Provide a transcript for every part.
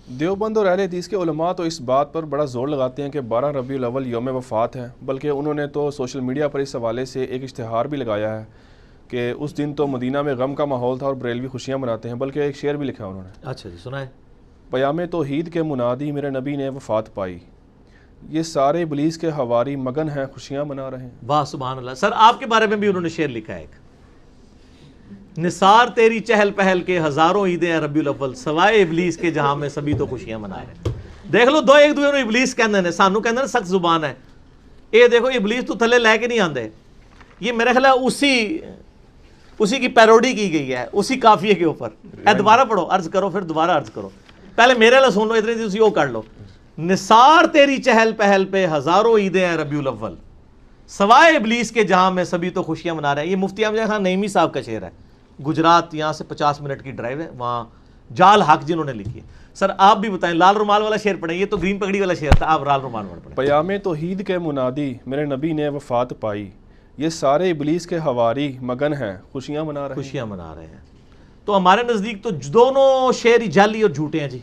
دیوبند اور اہل حدیث کے علماء تو اس بات پر بڑا زور لگاتے ہیں کہ 12 ربیع الاول یوم وفات ہے، بلکہ انہوں نے تو سوشل میڈیا پر اس حوالے سے ایک اشتہار بھی لگایا ہے کہ اس دن تو مدینہ میں غم کا ماحول تھا اور بریلوی خوشیاں مناتے ہیں، بلکہ ایک شعر بھی لکھا انہوں نے۔ اچھا جی، سنائیں۔ پیام توحید کے منادی میرے نبی نے وفات پائی، یہ سارے ابلیس کے حواری مگن ہیں خوشیاں منا رہے ہیں۔ واہ سبحان اللہ۔ سر آپ کے بارے میں بھی انہوں نے شعر لکھا ہے ایک، نثار تیری چہل پہل کے ہزاروں عیدیں ہیں ربیع الاول، سوائے ابلیس کے جہاں میں سبھی تو خوشیاں منائے ہیں۔ دیکھ لو، دو ایک دوسرے نوں ابلیس کہندے نے، سانو کہندے نے سخت زبان ہے، اے دیکھو ابلیس تو تھلے لے کے نہیں آندے۔ یہ میرے خیال ہے اسی کی پیروڈی کی گئی ہے، اسی قافیے کے اوپر۔ اے دوبارہ پڑھو، عرض کرو، پھر دوبارہ عرض کرو، پہلے میرے لئے سن لو، اتنی تھی وہ کر لو۔ نثار تیری چہل پہل پہ ہزاروں عیدیں ہیں ربیع الاول، سوائے ابلیس کے جہاں میں سبھی تو خوشیاں منا رہے ہیں۔ یہ مفتی احمد خان نعیمی صاحب کا شعر ہے، گجرات، یہاں سے 50 منٹ کی ڈرائیو ہے، وہاں جال حق جنہوں نے لکھی ہے۔ سر آپ بھی بتائیں، لال رومال والا شعر پڑھیں، یہ تو گرین پگڑی والا شعر تھا، آپ لال رومال والا پڑھیں۔ پیام توحید کے منادی میرے نبی نے وفات پائی، یہ سارے ابلیس کے حواری مگن ہیں خوشیاں منا رہے ہیں۔ خوشیاں منا رہے ہیں۔ تو ہمارے نزدیک تو دونوں شعر جعلی اور جھوٹے ہیں جی،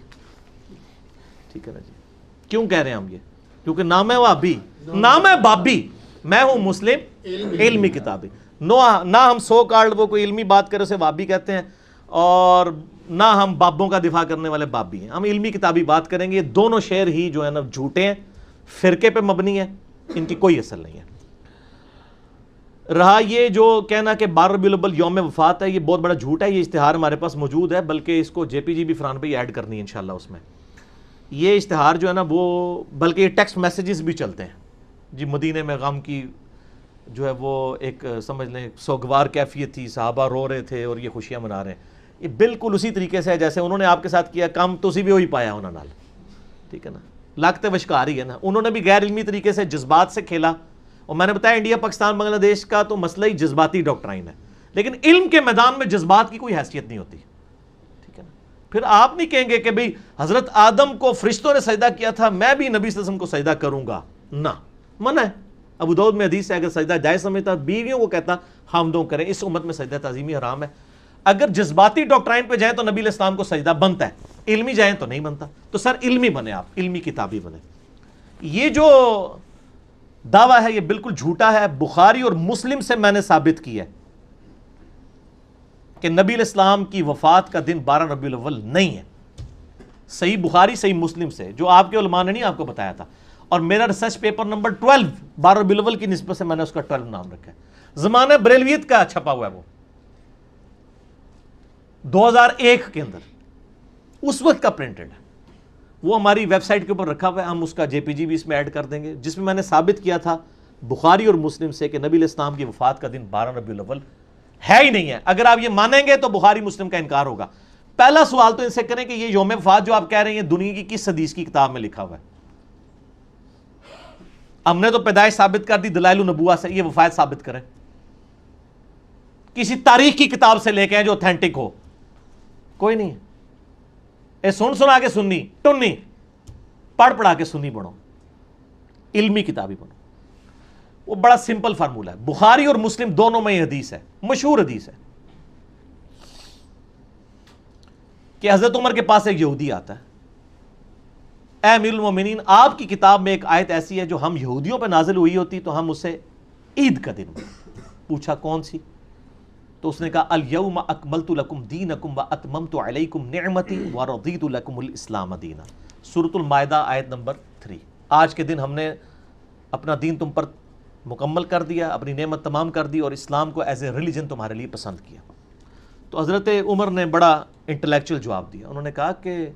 ٹھیک ہے نا جی۔ کیوں کہہ رہے ہیں ہم یہ؟ کیونکہ نام ہے وہابی، نام ہے بابی، میں ہوں مسلم علمی کتابی۔ نہ ہم سو کارڈ وہ کوئی علمی بات کرے اسے وہابی کہتے ہیں، اور نہ ہم بابوں کا دفاع کرنے والے بابی ہیں، ہم علمی کتابی بات کریں گے۔ یہ دونوں شعر ہی جو ہے نا جھوٹے ہیں، فرقے پہ مبنی ہیں، ان کی کوئی اصل نہیں ہے۔ رہا یہ جو کہنا کہ 12 ربیع الاول یوم وفات ہے، یہ بہت بڑا جھوٹ ہے۔ یہ اشتہار ہمارے پاس موجود ہے، بلکہ اس کو جے پی جی بھی فرحان بھائی ایڈ کرنی ہے انشاءاللہ اس میں۔ یہ اشتہار جو ہے نا وہ، بلکہ یہ ٹیکسٹ میسیجز بھی چلتے ہیں جی، مدینے میں غم کی جو ہے وہ ایک سمجھ لیں سوگوار کیفیت تھی، صحابہ رو رہے تھے اور یہ خوشیاں منا رہے ہیں۔ یہ بالکل اسی طریقے سے ہے جیسے انہوں نے آپ کے ساتھ کیا کام، تو اسی بھی وہی پایا انہوں نے، ٹھیک ہے نا، لگتے وشکار ہی ہے نا۔ انہوں نے بھی غیر علمی طریقے سے جذبات سے کھیلا، اور میں نے بتایا انڈیا پاکستان بنگلہ دیش کا تو مسئلہ ہی جذباتی ڈاکٹرائن ہے، لیکن علم کے میدان میں جذبات کی کوئی حیثیت نہیں ہوتی، ٹھیک ہے نا۔ پھر آپ نہیں کہیں گے کہ بھئی حضرت آدم کو فرشتوں نے سجدہ کیا تھا، میں بھی نبی صلی اللہ علیہ وسلم کو سجدہ کروں گا، نہ، منع ہے۔ ابو داؤد میں حدیث ہے، اگر سجدہ جائز سمجھتا بیویوں کو کہتا حامدوں کریں، اس امت میں سجدہ تعظیمی حرام ہے۔ اگر جذباتی ڈاکٹرائن پہ جائیں تو نبی علیہ السلام کو سجدہ بنتا ہے، علمی جائیں تو نہیں بنتا۔ تو سر علمی بنے، آپ علمی کتابی بنے۔ یہ جو دعویٰ ہے یہ بالکل جھوٹا ہے، بخاری اور مسلم سے میں نے ثابت کی ہے کہ نبی علیہ السلام کی وفات کا دن 12 ربیع الاول نہیں ہے، صحیح بخاری صحیح مسلم سے، جو آپ کے علماء نے نہیں آپ کو بتایا تھا۔ اور میرا ریسرچ پیپر نمبر 12 12 ربیع الاول کی نسبت سے میں نے اس کا 12 نام رکھا ہے، زمانہ بریلویت کا چھپا ہوا ہے، وہ 2001 کے اندر اس وقت کا پرنٹڈ ہے، وہ ہماری ویب سائٹ کے اوپر رکھا ہوا ہے، ہم اس کا جے پی جی بھی اس میں ایڈ کر دیں گے، جس میں میں نے ثابت کیا تھا بخاری اور مسلم سے کہ نبی علیہ السلام کی وفات کا دن 12 ربیع الاول ہے ہی نہیں ہے۔ اگر آپ یہ مانیں گے تو بخاری مسلم کا انکار ہوگا۔ پہلا سوال تو ان سے کریں کہ یہ یوم وفات جو آپ کہہ رہے ہیں دنیا کی کس حدیث کی کتاب میں لکھا ہوا ہے؟ ہم نے تو پیدائش ثابت کر دی دلائل النبوہ سے، یہ وفات ثابت کریں، کسی تاریخ کی کتاب سے لے کے ہیں جو اوتھینٹک ہو، کوئی نہیں ہے۔ اے سنا کے سننی ٹنی، پڑھ پڑھا کے سنی بنو، علمی کتابی بنو۔ وہ بڑا سمپل فارمولہ ہے، بخاری اور مسلم دونوں میں یہ حدیث ہے، مشہور حدیث ہے کہ حضرت عمر کے پاس ایک یہودی آتا ہے، اے امیر المومنین، آپ کی کتاب میں ایک آیت ایسی ہے جو ہم یہودیوں پہ نازل ہوئی ہوتی تو ہم اسے عید کا دن پوچھا کون سی؟ تو اس نے کہا الیوم اکملت لکم دینکم واتممت علیکم نعمتی ورضیت لکم الاسلام دینا، سورۃ المائدہ آیت نمبر 3۔ آج کے دن ہم نے اپنا دین تم پر مکمل کر دیا، اپنی نعمت تمام کر دی اور اسلام کو ایز اے ریلیجن تمہارے لیے پسند کیا۔ تو حضرت عمر نے بڑا انٹلیکچوئل جواب دیا، انہوں نے کہا کہ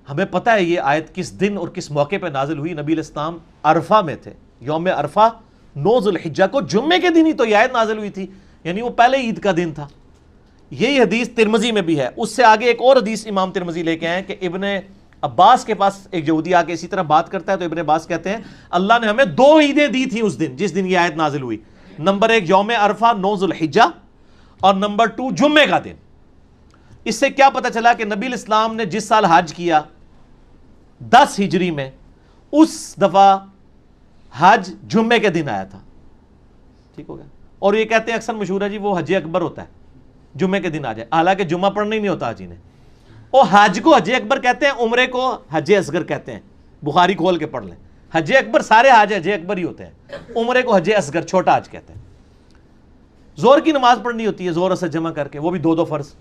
ہمیں پتہ ہے یہ آیت کس دن اور کس موقع پہ نازل ہوئی، نبی علیہ السلام عرفہ میں تھے، یوم عرفہ 9 ذو الحجہ کو جمعے کے دن ہی تو یہ آیت نازل ہوئی تھی، یعنی وہ پہلے عید کا دن تھا۔ یہی حدیث ترمذی میں بھی ہے، اس سے آگے ایک اور حدیث امام ترمذی لے کے آئے کہ ابن عباس کے پاس ایک یہودی آ کے اسی طرح بات کرتا ہے، تو ابن عباس کہتے ہیں اللہ نے ہمیں 2 عیدیں دی تھیں اس دن جس دن یہ آیت نازل ہوئی، نمبر 1 یوم عرفہ 9 ذو الحجہ، اور نمبر 2 جمعے کا دن۔ اس سے کیا پتہ چلا کہ نبی علیہ السلام نے جس سال حج کیا 10 ہجری میں، اس دفعہ حج جمعے کے دن آیا تھا، ٹھیک ہو گیا۔ اور یہ کہتے ہیں اکثر مشہور ہے جی وہ حج اکبر ہوتا ہے، جمعے کے دن آ جائے، حالانکہ جمعہ پڑھنا ہی نہیں ہوتا حاجی نے، اور حج کو حج اکبر کہتے ہیں, عمرے کو حج اصغر کہتے ہیں. بخاری کھول کے پڑھ لیں, حج اکبر سارے حج حج اکبر ہی ہوتے ہیں, عمرے کو حج اصغر چھوٹا حج کہتے ہیں. زور کی نماز پڑھنی ہوتی ہے زور اثر جمع کر کے, وہ بھی 2 فرض.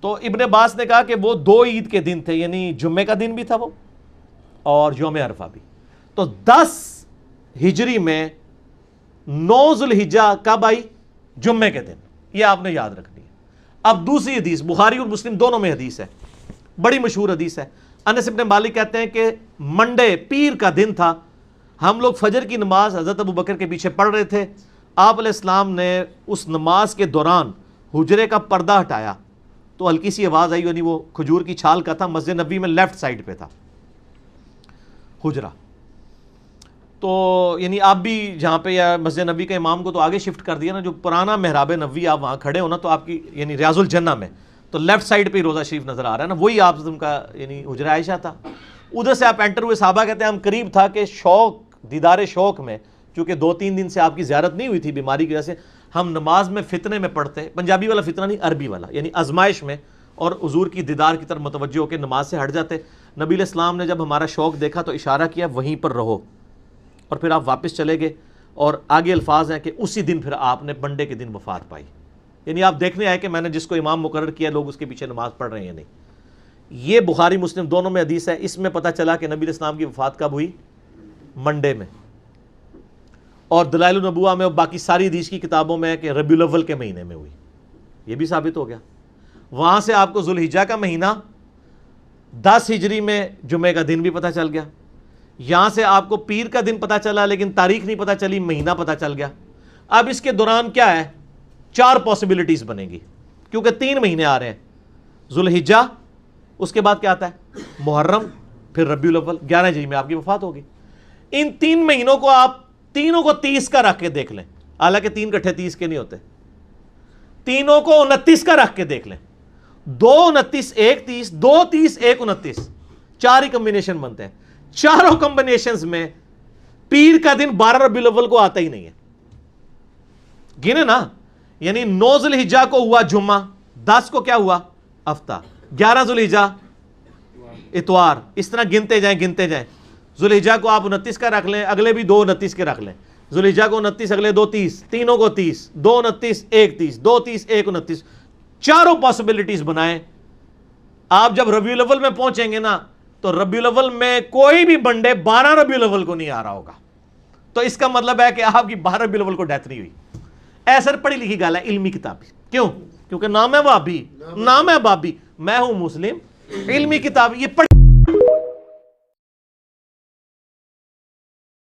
تو ابن عباس نے کہا کہ وہ 2 عید کے دن تھے, یعنی جمعے کا دن بھی تھا وہ اور یوم عرفہ بھی. تو 10 ہجری میں 9 ذوالحجہ کب آئی؟ جمعے کے دن. یہ آپ نے یاد رکھنی ہے. اب دوسری حدیث, بخاری اور مسلم دونوں میں حدیث ہے, بڑی مشہور حدیث ہے. انس بن مالک کہتے ہیں کہ منڈے پیر کا دن تھا, ہم لوگ فجر کی نماز حضرت ابو بکر کے پیچھے پڑھ رہے تھے. آپ علیہ السلام نے اس نماز کے دوران حجرے کا پردہ ہٹایا تو ہلکی سی آواز آئی, یعنی وہ کھجور کی چھال کا تھا, مسجد نبی میں لیفٹ سائڈ پہ تھا حجرہ. تو یعنی آپ بھی جہاں پہ یا مسجد نبی کا امام کو تو آگے شفٹ کر دیا نا, جو پرانا محراب نبوی آپ وہاں کھڑے ہو نا, تو آپ کی یعنی ریاض الجنہ میں تو لیفٹ سائڈ پہ ہی روضہ شریف نظر آ رہا ہے نا, وہی آپ کا یعنی حجرہ عائشہ تھا. ادھر سے آپ انٹر ہوئے, صحابہ کہتے ہیں ہم قریب تھا کہ شوق دیدار شوق میں, چونکہ 2-3 دن سے آپ کی زیارت نہیں ہوئی تھی بیماری کی وجہ سے, ہم نماز میں فتنے میں پڑھتے, پنجابی والا فتنہ نہیں عربی والا, یعنی آزمائش میں, اور حضور کی دیدار کی طرف متوجہ ہو کے نماز سے ہٹ جاتے. نبی علیہ السلام نے جب ہمارا شوق دیکھا تو اشارہ کیا وہیں پر رہو, اور پھر آپ واپس چلے گئے. اور آگے الفاظ ہیں کہ اسی دن پھر آپ نے منڈے کے دن وفات پائی. یعنی آپ دیکھنے آئے کہ میں نے جس کو امام مقرر کیا لوگ اس کے پیچھے نماز پڑھ رہے ہیں یا نہیں. یہ بخاری مسلم دونوں میں حدیث ہے. اس میں پتہ چلا کہ نبی علیہ السلام کی وفات کب ہوئی؟ منڈے میں. اور دلائل النبوہ میں اور باقی ساری حدیث کی کتابوں میں ہے کہ ربیع الاول کے مہینے میں ہوئی. یہ بھی ثابت ہو گیا. وہاں سے آپ کو ذوالحجہ کا مہینہ 10 ہجری میں جمعے کا دن بھی پتہ چل گیا. یہاں سے آپ کو پیر کا دن پتہ چلا لیکن تاریخ نہیں پتہ چلی, مہینہ پتہ چل گیا. اب اس کے دوران کیا ہے, 4 پاسبلٹیز بنے گی, کیونکہ 3 مہینے آ رہے ہیں. ذوالحجہ, اس کے بعد کیا آتا ہے محرم, پھر ربیع الاول. 11 ہجری میں آپ کی وفات ہوگی. ان 3 مہینوں کو آپ تینوں کو 30 کا رکھ کے دیکھ لیں, حالانکہ 3 کٹھے 30 کے نہیں ہوتے, تینوں کو 29 کا رکھ کے دیکھ لیں. 2 29 1 30, 2 30 1 29, 4 ہی کمبینیشن بنتے ہیں. چاروں کمبینیشنز میں پیر کا دن 12 ربیع الاول کو آتا ہی نہیں ہے. گنے نا, یعنی 9 ذوالحجہ کو ہوا جمعہ, 10 کو کیا ہوا ہفتہ, 11 ذوالحجہ اتوار, اس طرح گنتے جائیں. ذوالحجہ کو آپ 29 کا رکھ لیں, اگلے بھی 2 29 کے رکھ لیں. ذوالحجہ کو 29, اگلے 2 30, تینوں کو 30, 2 29 1 30, 2 30 1 29, چاروں پاسبلٹیز بنائیں. آپ جب ربیع الاول میں پہنچیں گے نا تو ربیع الاول میں کوئی بھی بنڈے 12 ربیع الاول کو نہیں آ رہا ہوگا. تو اس کا مطلب ہے کہ آپ کی 12 ربیع الاول کو ڈیتھ نہیں ہوئی. ایسر پڑھی لکھی گال ہے, علمی کتاب. کیوں؟ کیونکہ نام ہے وہابی, نام ہے بابی, میں ہوں مسلم, علمی کتاب. یہ